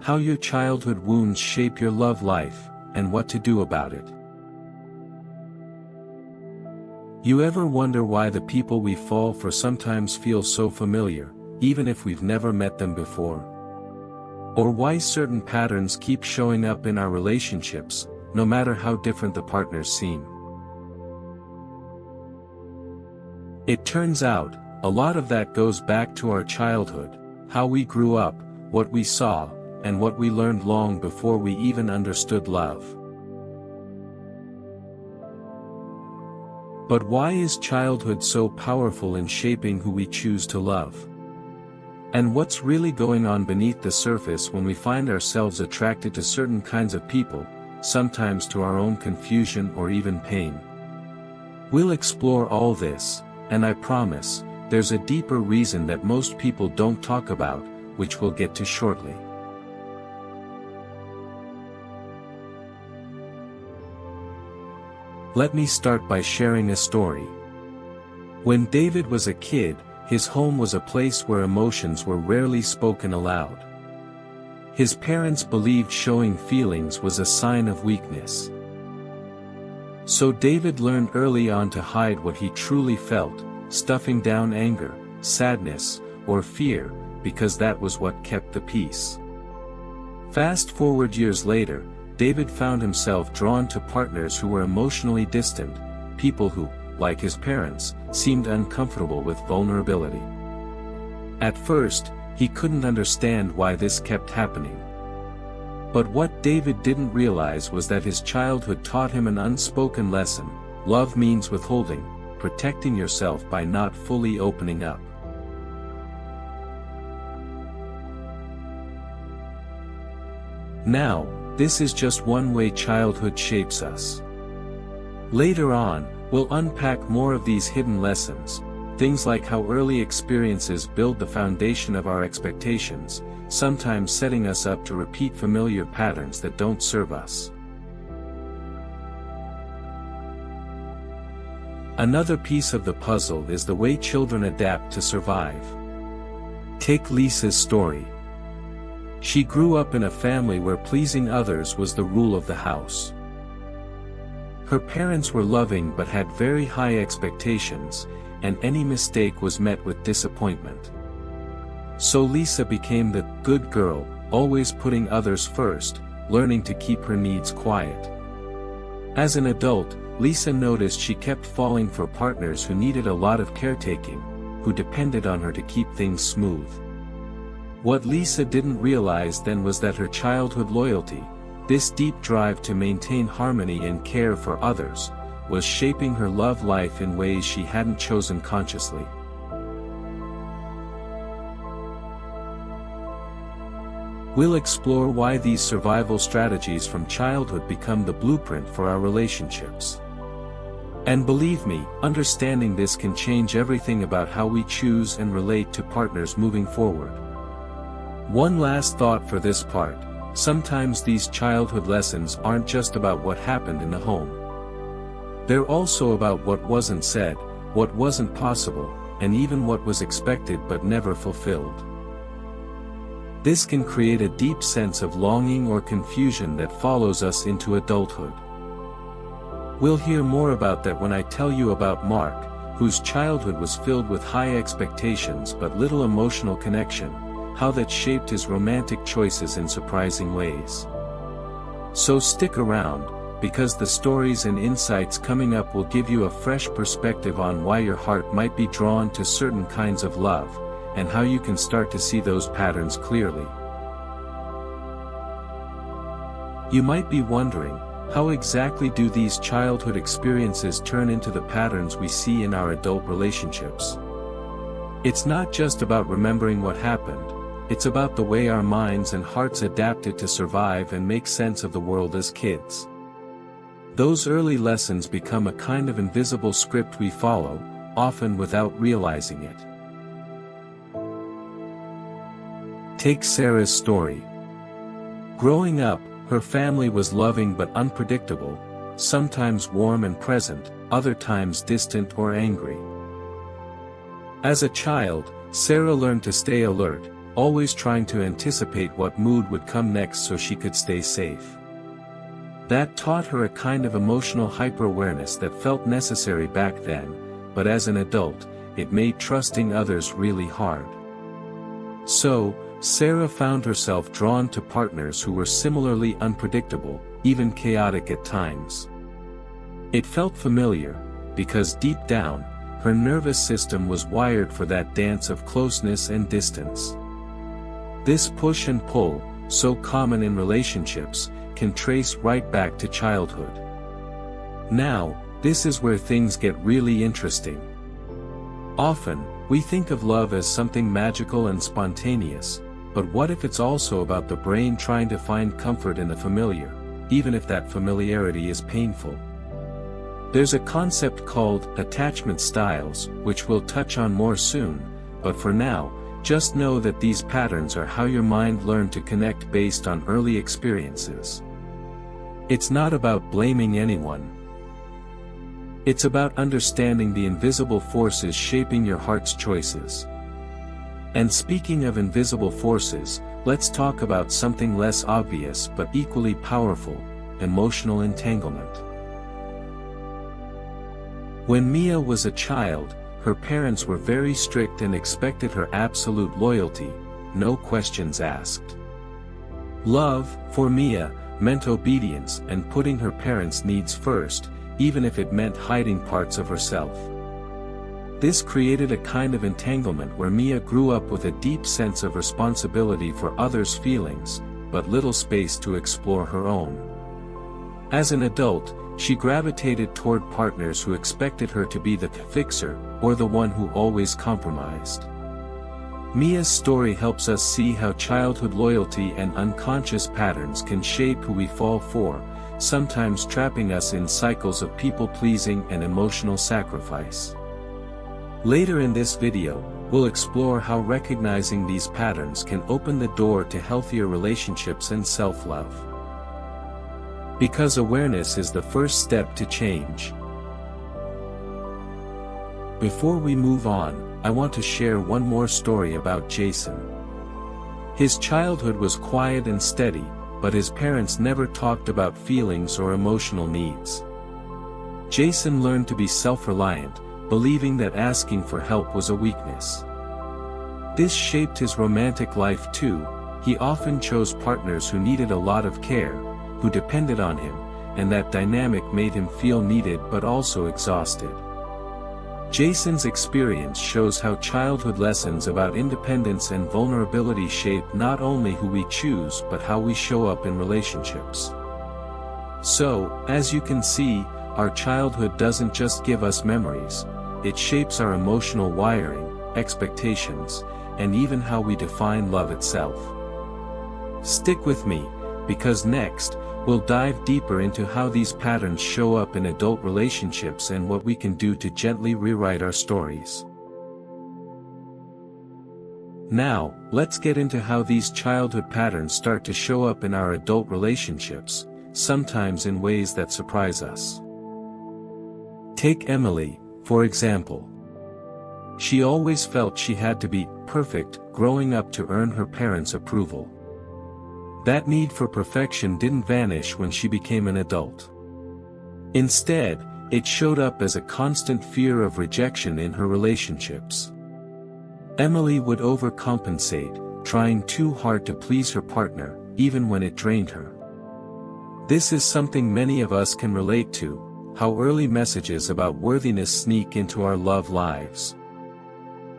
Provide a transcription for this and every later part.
How your childhood wounds shape your love life, and what to do about it. You ever wonder why the people we fall for sometimes feel so familiar, even if we've never met them before? Or why certain patterns keep showing up in our relationships, no matter how different the partners seem? It turns out, a lot of that goes back to our childhood, how we grew up, what we saw, and what we learned long before we even understood love. But why is childhood so powerful in shaping who we choose to love? And what's really going on beneath the surface when we find ourselves attracted to certain kinds of people, sometimes to our own confusion or even pain? We'll explore all this, and I promise, there's a deeper reason that most people don't talk about, which we'll get to shortly. Let me start by sharing a story. When David was a kid, his home was a place where emotions were rarely spoken aloud. His parents believed showing feelings was a sign of weakness. So David learned early on to hide what he truly felt, stuffing down anger, sadness, or fear, because that was what kept the peace. Fast forward years later, David found himself drawn to partners who were emotionally distant, people who, like his parents, seemed uncomfortable with vulnerability. At first, he couldn't understand why this kept happening. But what David didn't realize was that his childhood taught him an unspoken lesson: love means withholding, protecting yourself by not fully opening up. Now, this is just one way childhood shapes us. Later on, we'll unpack more of these hidden lessons, things like how early experiences build the foundation of our expectations, sometimes setting us up to repeat familiar patterns that don't serve us. Another piece of the puzzle is the way children adapt to survive. Take Lisa's story. She grew up in a family where pleasing others was the rule of the house. Her parents were loving but had very high expectations, and any mistake was met with disappointment. So Lisa became the good girl, always putting others first, learning to keep her needs quiet. As an adult, Lisa noticed she kept falling for partners who needed a lot of caretaking, who depended on her to keep things smooth. What Lisa didn't realize then was that her childhood loyalty, this deep drive to maintain harmony and care for others, was shaping her love life in ways she hadn't chosen consciously. We'll explore why these survival strategies from childhood become the blueprint for our relationships. And believe me, understanding this can change everything about how we choose and relate to partners moving forward. One last thought for this part: sometimes these childhood lessons aren't just about what happened in the home. They're also about what wasn't said, what wasn't possible, and even what was expected but never fulfilled. This can create a deep sense of longing or confusion that follows us into adulthood. We'll hear more about that when I tell you about Mark, whose childhood was filled with high expectations but little emotional connection, how that shaped his romantic choices in surprising ways. So stick around, because the stories and insights coming up will give you a fresh perspective on why your heart might be drawn to certain kinds of love, and how you can start to see those patterns clearly. You might be wondering, how exactly do these childhood experiences turn into the patterns we see in our adult relationships? It's not just about remembering what happened, it's about the way our minds and hearts adapted to survive and make sense of the world as kids. Those early lessons become a kind of invisible script we follow, often without realizing it. Take Sarah's story. Growing up, her family was loving but unpredictable, sometimes warm and present, other times distant or angry. As a child, Sarah learned to stay alert, always trying to anticipate what mood would come next so she could stay safe. That taught her a kind of emotional hyper-awareness that felt necessary back then, but as an adult, it made trusting others really hard. So, Sarah found herself drawn to partners who were similarly unpredictable, even chaotic at times. It felt familiar, because deep down, her nervous system was wired for that dance of closeness and distance. This push and pull, so common in relationships, can trace right back to childhood. Now, this is where things get really interesting. Often, we think of love as something magical and spontaneous, but what if it's also about the brain trying to find comfort in the familiar, even if that familiarity is painful? There's a concept called attachment styles, which we'll touch on more soon, but for now, just know that these patterns are how your mind learned to connect based on early experiences. It's not about blaming anyone. It's about understanding the invisible forces shaping your heart's choices. And speaking of invisible forces, let's talk about something less obvious but equally powerful: emotional entanglement. When Mia was a child, her parents were very strict and expected her absolute loyalty, no questions asked. Love, for Mia, meant obedience and putting her parents' needs first, even if it meant hiding parts of herself. This created a kind of entanglement where Mia grew up with a deep sense of responsibility for others' feelings, but little space to explore her own. As an adult, she gravitated toward partners who expected her to be the fixer, or the one who always compromised. Mia's story helps us see how childhood loyalty and unconscious patterns can shape who we fall for, sometimes trapping us in cycles of people-pleasing and emotional sacrifice. Later in this video, we'll explore how recognizing these patterns can open the door to healthier relationships and self-love. Because awareness is the first step to change. Before we move on, I want to share one more story about Jason. His childhood was quiet and steady, but his parents never talked about feelings or emotional needs. Jason learned to be self-reliant, believing that asking for help was a weakness. This shaped his romantic life too. He often chose partners who needed a lot of care, who depended on him, and that dynamic made him feel needed but also exhausted. Jason's experience shows how childhood lessons about independence and vulnerability shape not only who we choose but how we show up in relationships. So, as you can see, our childhood doesn't just give us memories, it shapes our emotional wiring, expectations, and even how we define love itself. Stick with me, because next, we'll dive deeper into how these patterns show up in adult relationships and what we can do to gently rewrite our stories. Now, let's get into how these childhood patterns start to show up in our adult relationships, sometimes in ways that surprise us. Take Emily, for example. She always felt she had to be perfect growing up to earn her parents' approval. That need for perfection didn't vanish when she became an adult. Instead, it showed up as a constant fear of rejection in her relationships. Emily would overcompensate, trying too hard to please her partner, even when it drained her. This is something many of us can relate to, how early messages about worthiness sneak into our love lives.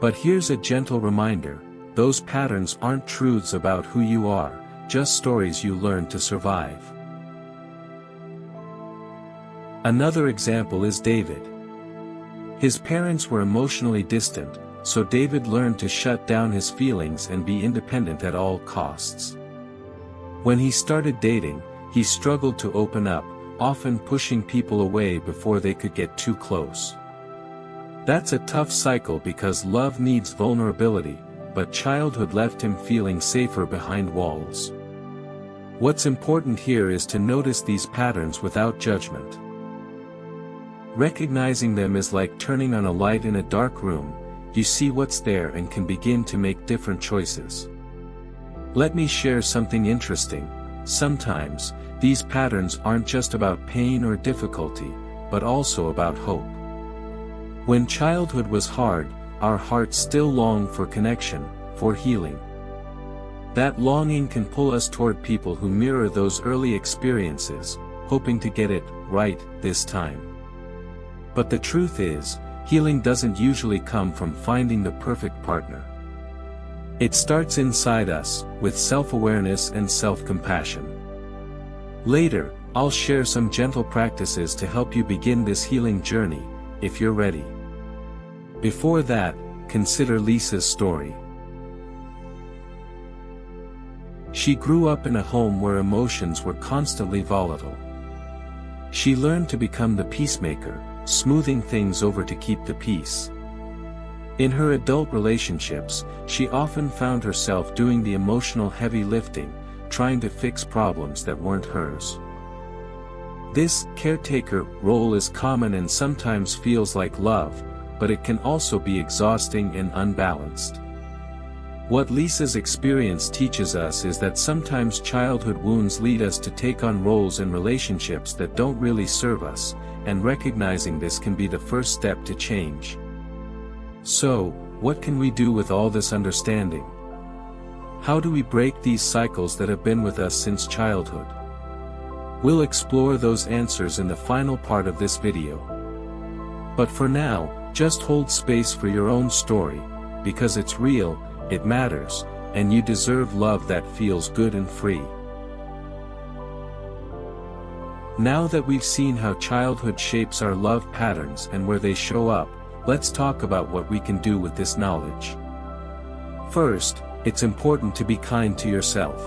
But here's a gentle reminder: those patterns aren't truths about who you are, just stories you learn to survive. Another example is David. His parents were emotionally distant, so David learned to shut down his feelings and be independent at all costs. When he started dating, he struggled to open up, often pushing people away before they could get too close. That's a tough cycle because love needs vulnerability, but childhood left him feeling safer behind walls. What's important here is to notice these patterns without judgment. Recognizing them is like turning on a light in a dark room. You see what's there and can begin to make different choices. Let me share something interesting. Sometimes, these patterns aren't just about pain or difficulty, but also about hope. When childhood was hard, our hearts still long for connection, for healing. That longing can pull us toward people who mirror those early experiences, hoping to get it right this time. But the truth is, healing doesn't usually come from finding the perfect partner. It starts inside us, with self-awareness and self-compassion. Later, I'll share some gentle practices to help you begin this healing journey, if you're ready. Before that, consider Lisa's story. She grew up in a home where emotions were constantly volatile. She learned to become the peacemaker, smoothing things over to keep the peace. In her adult relationships, she often found herself doing the emotional heavy lifting, trying to fix problems that weren't hers. This caretaker role is common and sometimes feels like love, but it can also be exhausting and unbalanced. What Lisa's experience teaches us is that sometimes childhood wounds lead us to take on roles in relationships that don't really serve us, and recognizing this can be the first step to change. So, what can we do with all this understanding? How do we break these cycles that have been with us since childhood? We'll explore those answers in the final part of this video. But for now, just hold space for your own story, because it's real, it matters, and you deserve love that feels good and free. Now that we've seen how childhood shapes our love patterns and where they show up, let's talk about what we can do with this knowledge. First, it's important to be kind to yourself.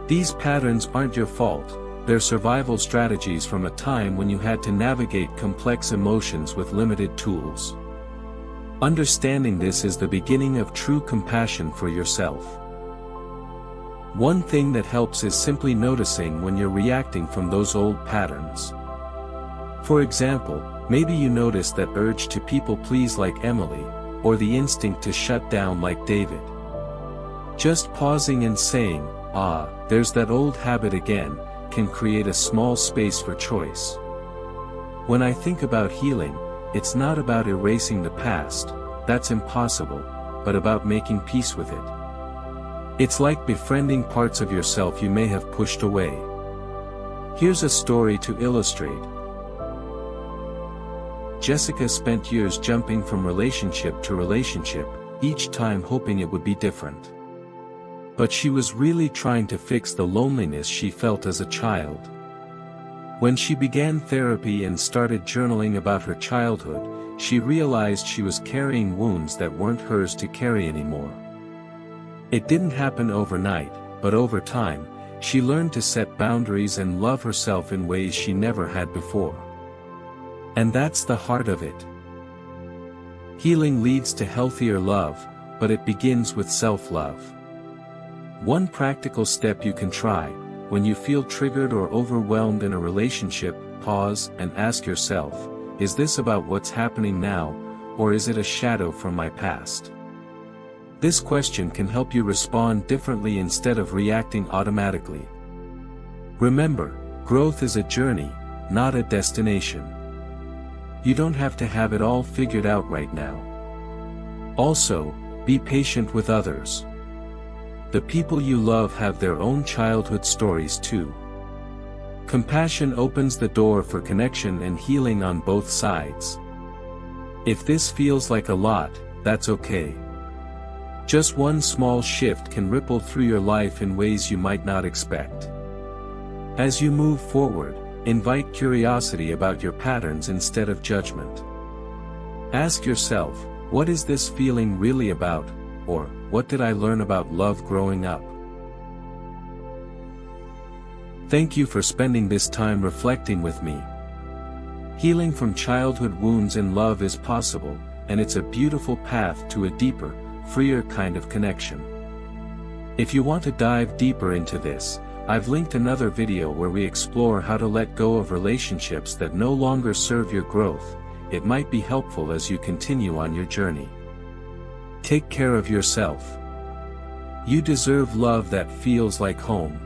These patterns aren't your fault, they're survival strategies from a time when you had to navigate complex emotions with limited tools. Understanding this is the beginning of true compassion for yourself. One thing that helps is simply noticing when you're reacting from those old patterns. For example, maybe you notice that urge to people please like Emily, or the instinct to shut down like David. Just pausing and saying, "Ah, there's that old habit again," can create a small space for choice. When I think about healing, it's not about erasing the past, that's impossible, but about making peace with it. It's like befriending parts of yourself you may have pushed away. Here's a story to illustrate. Jessica spent years jumping from relationship to relationship, each time hoping it would be different. But she was really trying to fix the loneliness she felt as a child. When she began therapy and started journaling about her childhood, she realized she was carrying wounds that weren't hers to carry anymore. It didn't happen overnight, but over time, she learned to set boundaries and love herself in ways she never had before. And that's the heart of it. Healing leads to healthier love, but it begins with self-love. One practical step you can try: when you feel triggered or overwhelmed in a relationship, pause and ask yourself, is this about what's happening now, or is it a shadow from my past? This question can help you respond differently instead of reacting automatically. Remember, growth is a journey, not a destination. You don't have to have it all figured out right now. Also, be patient with others. The people you love have their own childhood stories too. Compassion opens the door for connection and healing on both sides. If this feels like a lot, that's okay. Just one small shift can ripple through your life in ways you might not expect. As you move forward, invite curiosity about your patterns instead of judgment. Ask yourself, what is this feeling really about, or what did I learn about love growing up? Thank you for spending this time reflecting with me. Healing from childhood wounds in love is possible, and it's a beautiful path to a deeper, freer kind of connection. If you want to dive deeper into this, I've linked another video where we explore how to let go of relationships that no longer serve your growth. It might be helpful as you continue on your journey. Take care of yourself. You deserve love that feels like home.